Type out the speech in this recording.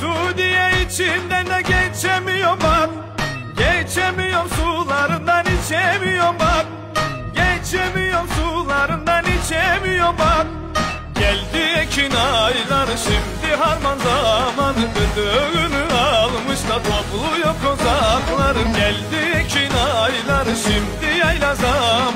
Mesudiye içinden de geçemiyorum bak. Geçemiyorum sularından içemiyorum bak. Geçemiyorum sularından içemiyorum bak. Geldi ekin ayları şimdi harman zamanı. Gıdığını almış da topluyor kozakları. Geldi ekin ayları şimdi yayla zamanı.